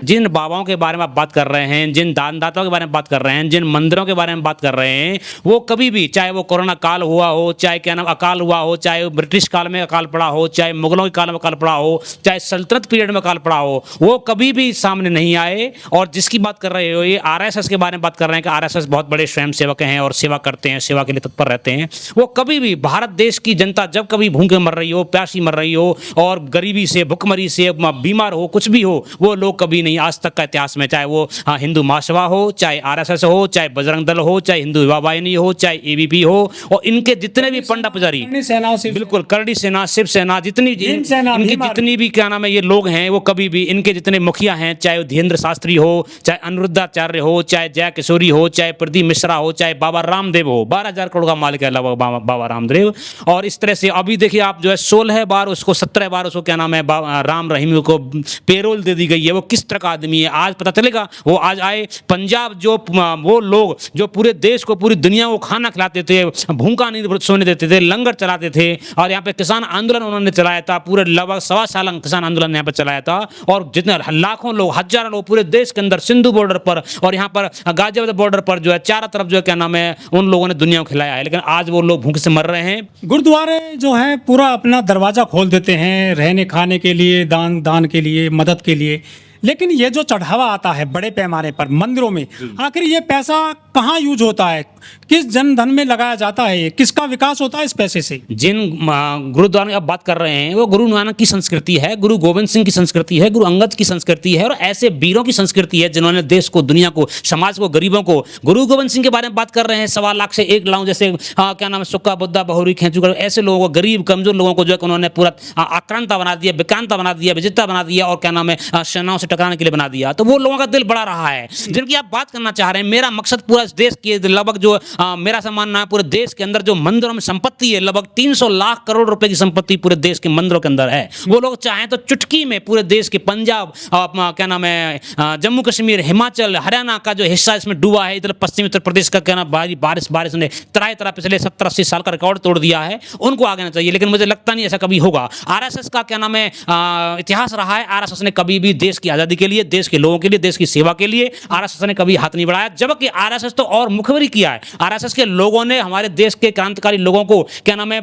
जिन बाबाओं के बारे में आप बात कर रहे हैं, जिन दानदाताओं के बारे में बात कर रहे हैं, जिन मंदिरों के बारे में बात कर रहे हैं, वो कभी भी, चाहे वो कोरोना काल हुआ हो, चाहे क्या नाम अकाल हुआ हो, चाहे ब्रिटिश काल में अकाल पड़ा हो, चाहे मुगलों के काल में अकाल पड़ा हो, चाहे सल्तनत पीरियड में अकाल पड़ा हो, वो कभी भी सामने नहीं आए। और जिसकी बात कर रहे हो, ये आरएसएस के बारे में बात कर रहे हैं कि आरएसएस बहुत बड़े स्वयं सेवक हैं और सेवा करते हैं, सेवा के लिए तत्पर रहते हैं। वो कभी भी भारत देश की जनता जब कभी भूखे मर रही हो, प्यासी मर रही हो और गरीबी से, भुखमरी से बीमार हो, कुछ भी हो, वो लोग कभी नहीं, आज तक का इतिहास में, चाहे वो हिंदू महासभा हो, चाहे आरएसएस हो, चाहे बजरंग दल हो, चाहे हिंदू युवा वाहिनी हो, चाहे एबीपी हो, और इनके जितने भी पंडा पुजारी, बिल्कुल करणी सेना, शिवसेना, इनकी जितनी भी क्या नाम है ये लोग हैं, वो कभी भी, इनके जितने मुखिया हैं, चाहे धीरेन्द्र शास्त्री हो, चाहे अनिरुद्धाचार्य हो, चाहे जय किशोरी हो, चाहे प्रदीप मिश्रा हो, चाहे बाबा रामदेव हो, 12,000 करोड़ का मालिक है बाबा रामदेव। और इस तरह से अभी देखिए आप जो है 16 बार उसको, 17 बार उसको क्या नाम है राम रहीम को पेरोल दे दी गई है। वो किस तरह का आदमी है आज पता चलेगा। वो आज आए पंजाब, जो वो लोग जो पूरे देश को, पूरी दुनिया को खाना खिलाते थे, भूखा नहीं सोने देते थे, लंगर चलाते थे, और यहाँ पे किसान आंदोलन उन्होंने चलाया था, पूरे लगभग 1.25 साल किसान आंदोलन यहाँ पर चलाया था। और जितने लाखों लोग, हजारों लोग पूरे देश के अंदर, सिंधु बॉर्डर पर और यहाँ पर गाजियाबाद बॉर्डर पर जो है, चारों तरफ जो है क्या नाम है, उन लोगों ने दुनिया को खिलाया है। लेकिन आज वो लोग भूख से मर रहे हैं। गुरुद्वारे जो है पूरा अपना दरवाजा खोल देते हैं रहने खाने के लिए, दान के लिए, मदद के लिए। लेकिन ये जो चढ़ावा आता है बड़े पैमाने पर मंदिरों में, आखिर ये पैसा कहाँ यूज होता है, किस जन धन में लगाया जाता है, किसका विकास होता है इस पैसे से? जिन गुरुद्वारों की आप बात कर रहे हैं, वो गुरु नानक की संस्कृति है, गुरु गोविंद सिंह की संस्कृति है, गुरु अंगद की संस्कृति है, और ऐसे वीरों की संस्कृति है जिन्होंने देश को, दुनिया को, समाज को, गरीबों को, गुरु गोविंद सिंह के बारे में बात कर रहे हैं, 1.25 लाख से 1 लाख, जैसे क्या नाम है, सुक्का बुद्धा बहुरी खेचुकर, ऐसे लोगों को, गरीब कमजोर लोगों को जो है उन्होंने पूरा आक्रांता बना दिया, विक्रांता बना दिया, विजेता बना दिया, और क्या नाम है सेनाओं से टकराने के लिए बना दिया। तो वो लोगों का दिल बड़ा रहा है जिनकी आप बात करना चाह रहे हैं। मेरा मकसद पूरा देश के लगभग जो मेरा सम्मान है, पूरे देश के अंदर जो मंदिरों में संपत्ति है, लगभग 300 लाख करोड़ रुपए की संपत्ति पूरे देश के मंदिरों के अंदर है। वो लोग चाहें तो चुटकी में पूरे देश के पंजाब, क्या नाम है, जम्मू कश्मीर, हिमाचल, हरियाणा का जो हिस्सा इसमें डूबा है, इधर पश्चिमी उत्तर प्रदेश का क्या नाम बारिश ने तरह पिछले 70-80 साल का रिकॉर्ड तोड़ दिया है। उनको आगे आना चाहिए, लेकिन मुझे लगता नहीं ऐसा कभी होगा। आरएसएस का क्या नाम है इतिहास रहा है, आरएसएस ने कभी भी देश की आजादी के लिए, देश के लोगों के लिए, देश की सेवा के लिए आरएसएस ने कभी हाथ नहीं बढ़ाया। जबकि आरएसएस तो और मुखबिरी किया है। आरएसएस के लोगों ने हमारे देश के क्रांतिकारी लोगों को क्या नाम है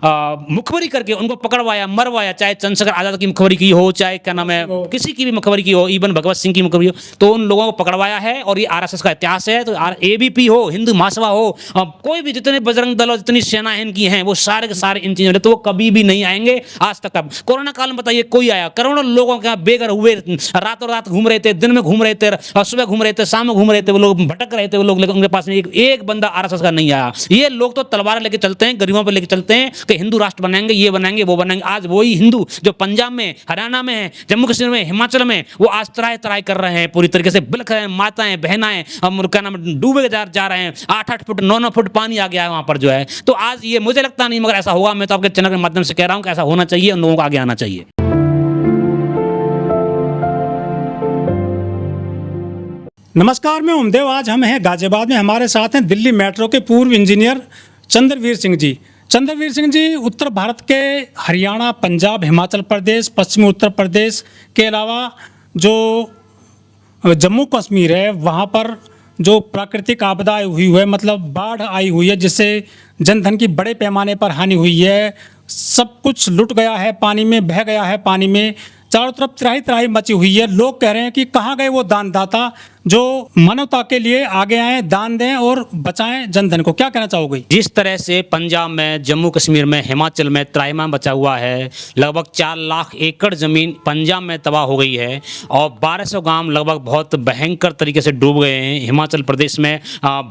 मुखबरी करके उनको पकड़वाया, मरवाया, चाहे चंद्रशेखर आजाद की मुखबरी की हो, चाहे क्या नाम है किसी की भी मुखबरी की हो, इवन भगवत सिंह की मुखबरी हो, तो उन लोगों को पकड़वाया है। और ये आरएसएस का इतिहास है। तो एबीपी हो, हिंदू महासभा हो, कोई भी जितने बजरंग दल और जितनी सेनाएं इनकी हैं, वो सारे के सारे इन चीजों में, तो वो कभी भी नहीं आएंगे आज तक। अब कोरोना काल में बताइए कोई आया? करोड़ों लोगों के बेघर हुए, रातों रात घूम रहे थे, दिन में घूम रहे थे, सुबह घूम रहे थे, शाम में घूम रहे थे, वो लोग भटक रहे थे, वो लोग, लेकिन उनके पास में एक बंदा आरएसएस का नहीं आया। ये लोग तो तलवार लेके चलते हैं, गरीबों पर लेके चलते हैं कि हिंदू राष्ट्र बनाएंगे, ये बनाएंगे, वो बनाएंगे। आज वही हिंदू जो पंजाब में, हरियाणा में, जम्मू कश्मीर में, हिमाचल में, वो आज तराई कर रहे हैं, पूरी तरीके से बिलख रहे हैं। माताएं, बहनाएं, हम क्या नाम डूबे जा रहे हैं। 8-8 फुट 9-9 फुट पानी आ गया है वहां पर जो है। तो आज ये मुझे लगता नहीं, मगर ऐसा होगा। मैं तो आपके चैनल के माध्यम से कह रहा हूं कि ऐसा होना चाहिए, उन लोगों को आगे आना चाहिए। नमस्कार, मैं उमदेव। आज हम हैं गाजियाबाद में, हमारे साथ हैं दिल्ली मेट्रो के पूर्व इंजीनियर चंद्रवीर सिंह जी। चंद्रवीर सिंह जी उत्तर भारत के हरियाणा, पंजाब, हिमाचल प्रदेश, पश्चिमी उत्तर प्रदेश के अलावा जो जम्मू कश्मीर है, वहाँ पर जो प्राकृतिक आपदा हुई है, मतलब बाढ़ आई हुई है, जिससे जनधन की बड़े पैमाने पर हानि हुई है। सब कुछ लुट गया है, पानी में बह गया है, पानी में चारों तरफ त्राही मची हुई है। लोग कह रहे हैं कि कहाँ गए वो दानदाता जो मानवता के लिए आगे आए, दान दें और बचाएं जनधन को? क्या कहना चाहोगे? जिस तरह से पंजाब में, जम्मू कश्मीर में, हिमाचल में त्राहिमाम बचा हुआ है, लगभग 4 लाख एकड़ जमीन पंजाब में तबाह हो गई है और 1200 गांव लगभग बहुत भयंकर तरीके से डूब गए हैं। हिमाचल प्रदेश में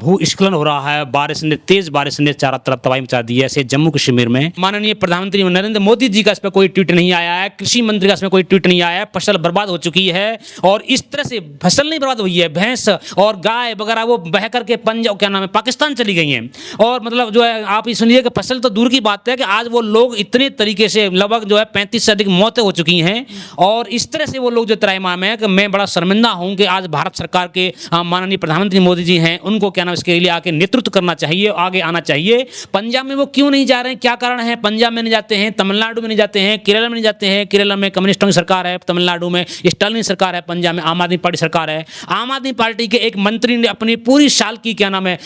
भूस्खलन हो रहा है, तेज बारिश ने चारों तरफ तबाही मचा दी है। ऐसे जम्मू कश्मीर में माननीय प्रधानमंत्री नरेंद्र मोदी जी का इस पर कोई ट्वीट नहीं आया है, कृषि मंत्री का इसमें कोई ट्वीट नहीं आया है। फसल बर्बाद हो चुकी है और इस तरह से फसल नहीं बर्बाद हुई है, है, भैंस और गाय वगैरह वो बह करके पंजाब क्या नाम है पाकिस्तान चली गई हैं। और मतलब जो है आप ये सुनिए कि फसल तो दूर की बात है कि आज वो लोग इतने तरीके से लगभग जो है 35 से अधिक मौतें हो चुकी हैं। और इस तरह से वो लोग जो त्राहिमाम है कि मैं बड़ा शर्मिंदा हूं कि आज भारत सरकार के माननीय प्रधानमंत्री मोदी जी हैं, उनको क्या नाम इसके लिए आके नेतृत्व करना चाहिए, आगे आना चाहिए। पंजाब में वो क्यों नहीं जा रहे हैं, क्या कारण है? पंजाब में नहीं जाते हैं, तमिलनाडु में नहीं जाते हैं, केरला में नहीं जाते हैं। केरला में कम्युनिस्टों की सरकार है, तमिलनाडु में स्टालिन सरकार है, पंजाब में आम आदमी पार्टी सरकार है। आम आदमी पार्टी के एक मंत्री ने अपनी पूरी साल की क्या नाम है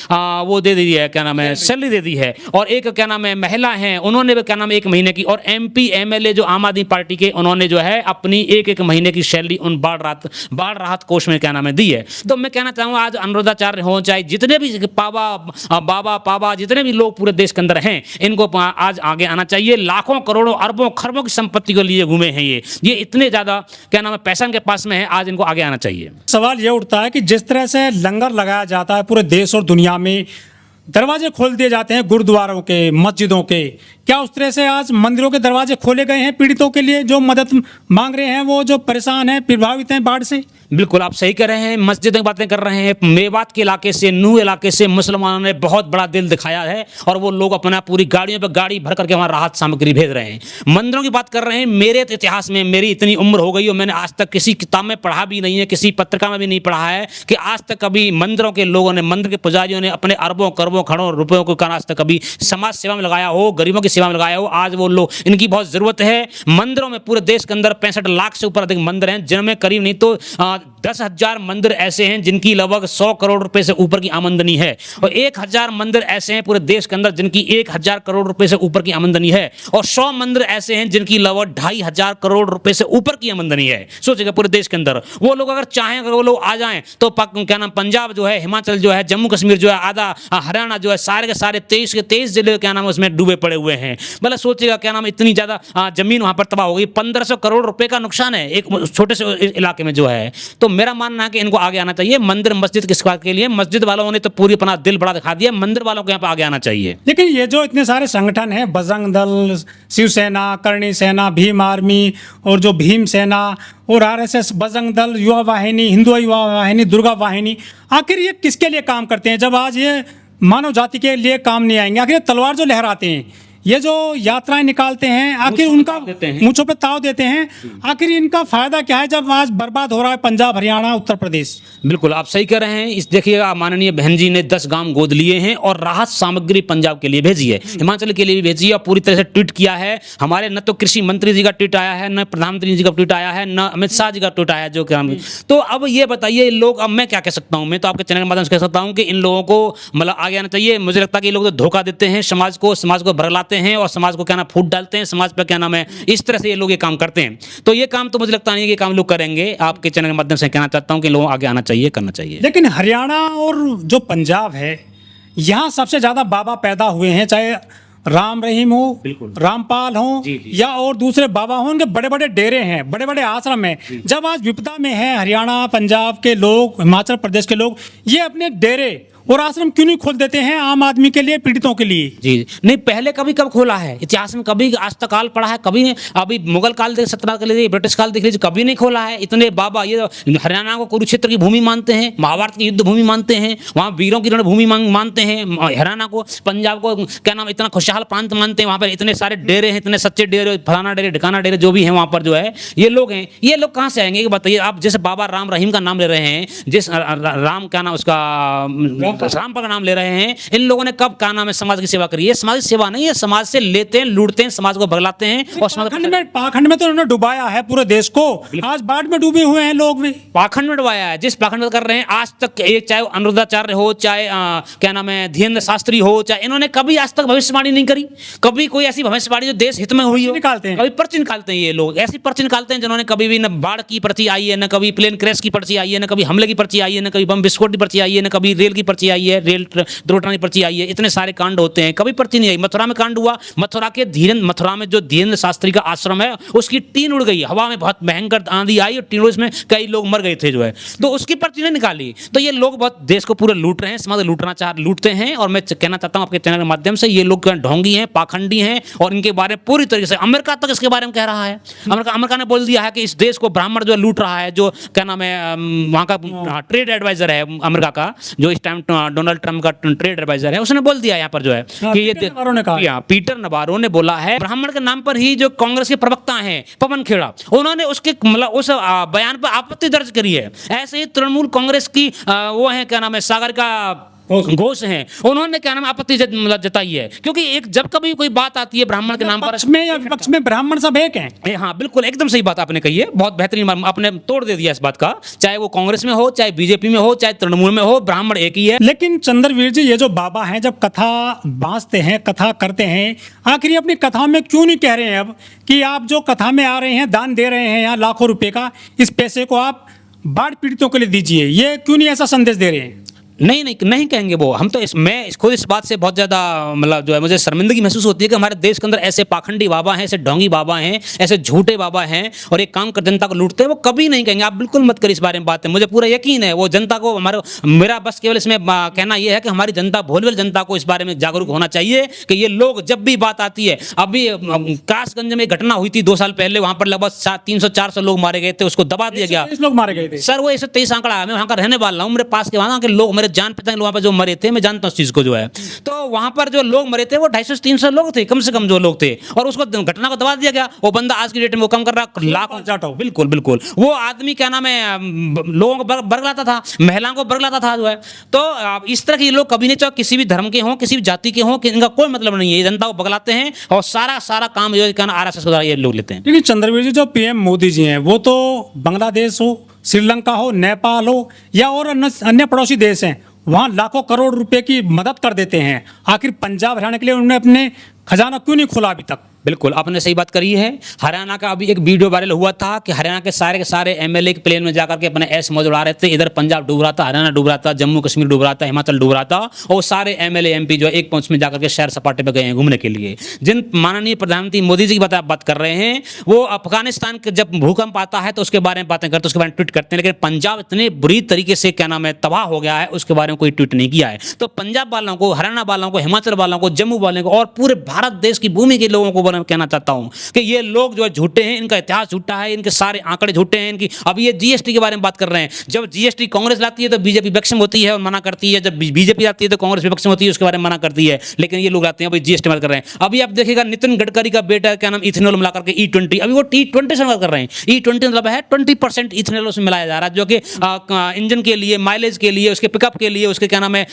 वो दे दी है, क्या नाम है सैलरी दे दी है। और एक क्या नाम है महिला है, उन्होंने भी क्या नाम है 1 महीने की, और MP MLA जो आम आदमी पार्टी के उन्होंने जो है अपनी एक महीने की सैलरी उन बाढ़ राहत कोष में क्या नाम है दी है। तो मैं कहना चाहूँगा आज अनुराधाचार्य हो चाहे जितने भी बाबा जितने भी लोग पूरे देश के अंदर हैं, इनको आज आगे आना चाहिए। लाखों करोड़ों अरबों खरबों की संपत्ति को लिए घूमे हैं ये इतने ज्यादा क्या नाम है पैसा इनके पास में है, आज इनको आगे आना चाहिए। सवाल ये उठता है कि जिस तरह से लंगर लगाया जाता है पूरे देश और दुनिया में, दरवाजे खोल दिए जाते हैं गुरुद्वारों के, मस्जिदों के, क्या उस तरह से आज मंदिरों के दरवाजे खोले गए हैं पीड़ितों के लिए जो मदद मांग रहे हैं, वो जो परेशान हैं, प्रभावित हैं बाढ़ से? बिल्कुल आप सही कह रहे हैं, मस्जिद की बातें कर रहे हैं। मेवात के इलाके से, नूह इलाके से मुसलमानों ने बहुत बड़ा दिल दिखाया है और वो लोग अपना पूरी गाड़ियों पर गाड़ी भर करके वहाँ राहत सामग्री भेज रहे हैं। मंदिरों की बात कर रहे हैं, मेरे इतिहास में मेरी इतनी उम्र हो गई और मैंने आज तक किसी किताब में पढ़ा भी नहीं है, किसी पत्रिका में भी नहीं पढ़ा है कि आज तक कभी मंदिरों के लोगों ने, मंदिर के पुजारियों ने अपने अरबों करोड़ों खड़ों रुपयों को आज तक कभी समाज सेवा में लगाया हो, गरीबों की सेवा में लगाया हो। आज वो लोग, इनकी बहुत जरूरत है। मंदिरों में पूरे देश के अंदर 65 लाख से ऊपर अधिक मंदिर हैं, जिनमें करीब नहीं तो 10,000 मंदिर ऐसे हैं जिनकी लगभग 100 करोड़ रुपए से ऊपर की आमदनी है, और 1,000 मंदिर ऐसे हैं पूरे देश के अंदर जिनकी 1,000 करोड़ रुपए से ऊपर की आमदनी है, और 100 मंदिर ऐसे हैं जिनकी लगभग 2,500 करोड़ रुपए से ऊपर की आमदनी है। सोचिएगा पूरे देश के अंदर वो लोग अगर चाहें, अगर वो लोग आ जाएं तो क्या नाम पंजाब जो है, हिमाचल जो है, जम्मू कश्मीर जो है, आधा हरियाणा जो है, सारे के सारे 23 के 23 जिले क्या नाम उसमें डूबे पड़े हुए हैं। मतलब सोचिएगा क्या नाम इतनी ज्यादा जमीन वहां पर तबाह हो गई, 1,500 करोड़ रुपए का नुकसान है एक छोटे से इलाके में जो है। तो मेरा मानना है कि इनको आगे आना चाहिए। मंदिर मस्जिद किस बात के लिए? मस्जिद वालों ने तो पूरी अपना दिल बड़ा दिखा दिया, मंदिर वालों को यहाँ पर आगे आना चाहिए। लेकिन ये जो इतने सारे संगठन हैं, बजरंग दल, शिवसेना, करणी सेना, भीम आर्मी और जो भीम सेना और RSS, बजरंग दल, युवा वाहिनी, हिंदू युवा वाहिनी, दुर्गा वाहिनी, आखिर ये किसके लिए काम करते हैं जब आज ये मानव जाति के लिए काम नहीं आएंगे? आखिर तलवार जो लहराते हैं, ये जो यात्राएं निकालते हैं, आखिर उनका मूंछों पे ताव देते हैं, आखिर इनका फायदा क्या है जब आज बर्बाद हो रहा है पंजाब, हरियाणा, उत्तर प्रदेश? बिल्कुल आप सही कह रहे हैं। इस देखिएगा माननीय बहन जी ने 10 गांव गोद लिए हैं और राहत सामग्री पंजाब के लिए भेजी है, हिमाचल के लिए भी भेजी है, और पूरी तरह से ट्वीट किया है। हमारे न तो कृषि मंत्री जी का ट्वीट आया है, न प्रधानमंत्री जी का ट्वीट आया है, न अमित शाह जी का ट्वीट आया है जो क्या। तो अब ये बताइए लोग, अब मैं क्या कह सकता हूँ? मैं तो आपके चैनल के माध्यम से कह सकता हूँ कि इन लोगों को मतलब आगे आना चाहिए। मुझे लगता है कि ये लोग तो धोखा देते हैं समाज को भरलाते हैं और समाज को क्या नाम फूट डालते हैं, समाज पर क्या नाम है, इस तरह से ये लोग ये काम करते हैं। तो ये काम तो मुझे लगता नहीं है कि काम लोग करेंगे। आपके चैनल के माध्यम से कहना चाहता हूं कि लोगों आगे आना चाहिए, करना चाहिए। लेकिन हरियाणा और जो पंजाब है, यहाँ सबसे ज्यादा बाबा पैदा हुए हैं, चाहे राम रहीम हो, रामपाल हो या और दूसरे बाबा हो, उनके बड़े बड़े डेरे हैं, बड़े बड़े आश्रम हैं। जब आज विपदा में है हरियाणा, पंजाब के लोग, हिमाचल प्रदेश के लोग, ये अपने डेरे और आश्रम क्यों नहीं खोल देते हैं आम आदमी के लिए, पीड़ितों के लिए? जी नहीं, पहले कभी कब खोला है इतिहास में? कभी आज तक काल पड़ा है? कभी नहीं। अभी मुगल काल देख, सत्ता के लिए ब्रिटिश काल देख लीजिए, कभी नहीं खोला है। इतने बाबा ये हरियाणा को कुरुक्षेत्र की भूमि मानते हैं, महाभारत की युद्ध भूमि मानते हैं, वहाँ वीरों की रणभूमि मानते हैं हरियाणा को। पंजाब को क्या नाम इतना खुशहाल प्रांत मानते हैं, वहाँ पर इतने सारे डेरे हैं, इतने सच्चे डेरे, फलाना डेरे, ढिकाना डेरे जो भी है वहाँ पर जो है ये लोग हैं। ये लोग कहाँ से आएंगे बताइए आप? जैसे बाबा राम रहीम का नाम ले रहे हैं, जिस राम क्या नाम उसका, रामपाल का नाम ले रहे हैं, इन लोगों ने कब क्या नाम है समाज की सेवा करी है? समाज की सेवा नहीं है, समाज से लेते हैं, लूटते हैं, समाज को भगलाते हैं। और पाखंड में तो उन्होंने डुबाया है पूरे देश को। आज बाढ़ में डूबे हुए हैं लोग भी। पाखंड में डुबाया है, जिस पाखंड में कर रहे हैं आज तक, एक चाहे अनुराधाचार्य हो, चाहे क्या नाम है धीरेन्द्र शास्त्री हो, चाहे इन्होंने कभी आज तक भविष्यवाणी नहीं करी। कभी कोई ऐसी भविष्यवाणी जो देश हित में हुई हो निकालते हैं, कभी पर्ची निकालते हैं। ये लोग ऐसी पर्ची निकालते हैं जिन्होंने कभी भी न बाढ़ की पर्ची आई है, न कभी प्लेन क्रैश की पर्ची आई है, न कभी हमले की पर्ची आई है, न कभी बम विस्फोट की पर्ची आई है, न कभी रेल की पर्ची पर्ची आई है, रेल दुर्घटना की पर्ची आई है, इतने सारे कांड होते हैं, कभी पर्ची नहीं आई। मथुरा में कांड हुआ, मथुरा में जो धीरेन्द्र शास्त्री का आश्रम है उसकी टीन उड़ गई, हवा में बहुत भयंकर आंधी आई और टीन में कई लोग मर गए थे जो है, तो उसकी पर्ची नहीं निकाली। तो ये लोग बहुत देश को पूरे लूट रहे हैं, समाज लूटते हैं। और मैं कहना चाहता हूं आपके चैनल के माध्यम से, ये लोग ढोंगी हैं, पाखंडी हैं और इनके बारे में पूरी तरीके से अमेरिका तक इसके बारे में कह रहा है। अमेरिका ने बोल दिया है कि इस देश को ब्राह्मण जो लूट रहा है, जो क्या नाम है वहां का ट्रेड एडवाइजर है अमेरिका का, जो इस टाइम डोनाल्ड ट्रंप का ट्रेड एडवाइजर है, उसने बोल दिया यहाँ पर जो है कि ये पीटर नबारो ने बोला है, ब्राह्मण के नाम पर ही जो कांग्रेस के प्रवक्ता हैं पवन खेड़ा, उन्होंने उसके मतलब उस बयान पर आपत्ति दर्ज करी है। ऐसे ही तृणमूल कांग्रेस की वो है क्या नाम है सागर का घोष हैं, उन्होंने क्या नाम आपत्ति जताई है, क्योंकि एक जब कभी कोई बात आती है ब्राह्मण के नाम पर, पक्ष में या विपक्ष में ब्राह्मण सब एक हैं। हाँ बिल्कुल, एकदम सही बात आपने कही है, बहुत बेहतरीन, आपने तोड़ दे दिया इस बात का। चाहे वो कांग्रेस में हो, चाहे बीजेपी में हो, चाहे तृणमूल में हो, ब्राह्मण एक ही है। लेकिन चंद्रवीर जी, ये जो बाबा हैं जब कथा बांचते हैं, कथा करते हैं, आखिर अपनी कथा में क्यों नहीं कह रहे हैं अब कि आप जो कथा में आ रहे हैं, दान दे रहे हैं यहाँ लाखों रुपए का, इस पैसे को आप बाढ़ पीड़ितों के लिए दीजिए, ये क्यों नहीं ऐसा संदेश दे रहे हैं? नहीं कहेंगे वो। हम तो मैं खुद इस बात से बहुत ज़्यादा मतलब जो है मुझे शर्मिंदगी महसूस होती है कि हमारे देश के अंदर ऐसे पाखंडी बाबा हैं, ऐसे ढोंगी बाबा हैं, ऐसे झूठे बाबा हैं और एक काम कर जनता को लूटते हैं। वो कभी नहीं कहेंगे, आप बिल्कुल मत करिए इस बारे में बात है, मुझे पूरा यकीन है वो जनता को मेरा बस केवल इसमें कहना यह है कि हमारी जनता, भोलवेल जनता को इस बारे में जागरूक होना चाहिए कि ये लोग जब भी बात आती है, अभी कासगंज में घटना हुई थी 2 साल पहले, वहां पर लगभग 300-400 लोग मारे गए थे, उसको दबा दिया गया। लोग मारे गए थे सर, वो 123 आंकड़ा है, मैं वहां का रहने वाला हूँ, मेरे पास के वहां के लोग, मेरे जान पहचान लोग वहां पर जो मरे थे, मैं जानता हूं उस चीज को जो है। तो वहां पर जो लोग मरे थे वो 250-300 लोग थे कम से कम जो लोग थे, और उसको घटना को दबा दिया गया। वो बंदा आज की डेट में वो कम कर रहा लाखों जाटो, बिल्कुल वो आदमी क्या नाम है लोगों को बरगलाता था, महिलाओं को बरगलाता था जो है। तो इस तरह के लोग कभी नहीं, चाहे किसी भी धर्म के हों, किसी भी जाति के हों, इनका कोई मतलब नहीं है, जनता को बगलाते हैं और सारा काम जो आरएसएस के द्वारा ये लोग लेते हैं। लेकिन चंद्रवीर जी, जो पीएम मोदी जी हैं वो तो बांग्लादेश हो, श्रीलंका हो, नेपाल हो या और अन्य पड़ोसी देश हैं, वहाँ लाखों करोड़ रुपए की मदद कर देते हैं। आखिर पंजाब हरियाणा के लिए उन्होंने अपने खजाना क्यों नहीं खोला अभी तक? बिल्कुल आपने सही बात करी है। हरियाणा का अभी एक वीडियो वायरल हुआ था कि हरियाणा के सारे एमएलए के प्लेन में जाकर के अपने ऐश मौज उड़ा रहे थे। इधर पंजाब डूब रहा था, हरियाणा डूब रहा था, जम्मू कश्मीर डूब रहा था, हिमाचल डूब रहा था, और सारे एमएलए एमपी जो एक पहुंच में जाकर के शहर सपाटे पे गए हैं घूमने के लिए। जिन माननीय प्रधानमंत्री मोदी जी की बात कर रहे हैं, वो अफगानिस्तान के जब भूकंप आता है तो उसके बारे में बातें करते, उसके बारे में ट्वीट करते हैं, लेकिन पंजाब इतने बुरी तरीके से क्या नाम है तबाह हो गया है, उसके बारे में कोई ट्वीट नहीं किया है। तो पंजाब वालों को, हरियाणा वालों को, हिमाचल वालों को, जम्मू वालों को और पूरे भारत देश की भूमि के लोगों को कहना चाहता हूं कि ये लोग जो है झूठे हैं, इनका इतिहास झूठा है, इनके सारे आंकड़े झूठे हैं इनकी। अब ये जीएसटी के बारे में बात कर रहे हैं, जब जीएसटी कांग्रेस लाती है तो बीजेपी विपक्ष में होती है और मना करती है, जब बीजेपी आती है तो कांग्रेस विपक्ष में होती है, उसके बारे में मना करती है। लेकिन ये लोग आते हैं अभी जीएसटी बात कर रहे हैं। अभी आप देखिएगा नितिन गडकरी का बेटा क्या नाम इथेनॉल मिला करके E20, अभी वो T20 से बात कर रहे हैं। E20 मतलब है 20% इथेनॉल उसमें मिलाया जा रहा है, जो कि इंजन के लिए, माइलेज के लिए, उसके पिकअप के लिए, उसके क्या नाम है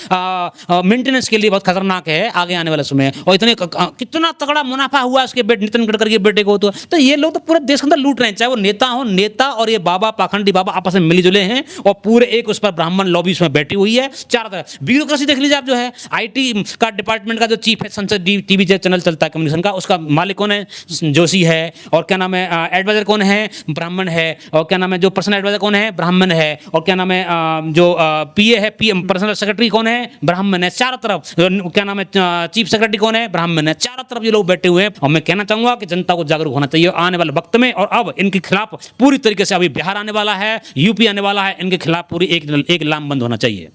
मेंटेनेंस के लिए बहुत खतरनाक है आगे आने वाले समय। और इतने कितना तगड़ा मुनाफा हुआ उसके नितिन गडकरी के बेटे को। तो ये लोग तो पूरे देश के अंदर लूट रहे हैं, चाहे वो नेता हो, नेता और ये बाबा, पाखंडी बाबा आपस में मिली-जुले हैं और पूरे एक उस पर ब्राह्मण लॉबी उसमें बैठी हुई है चारों तरफ। ब्यूरोक्रेसी देख लीजिए आप, जो है आईटी का डिपार्टमेंट का जो चीफ है, संसद टीवी चैनल चलता है कम्युनिकेशन का, उसका मालिक कौन है? जोशी है। और क्या नाम है एडवाइजर कौन है? ब्राह्मण है। और क्या नाम है जो पर्सनल एडवाइजर कौन है? ब्राह्मण है। और क्या नाम है जो पीए है, पीएम पर्सनल सेक्रेटरी कौन है? ब्राह्मण है। चारों तरफ क्या नाम है चीफ सेक्रेटरी कौन है? ब्राह्मण है। चारों तरफ ये लोग बैठे हुए हैं और मैं कहना चाहूंगा कि जनता को जागरूक होना चाहिए आने वाले वक्त में। और अब इनके खिलाफ पूरी तरीके से, अभी बिहार आने वाला है, यूपी आने वाला है, इनके खिलाफ पूरी एक लामबंद होना चाहिए।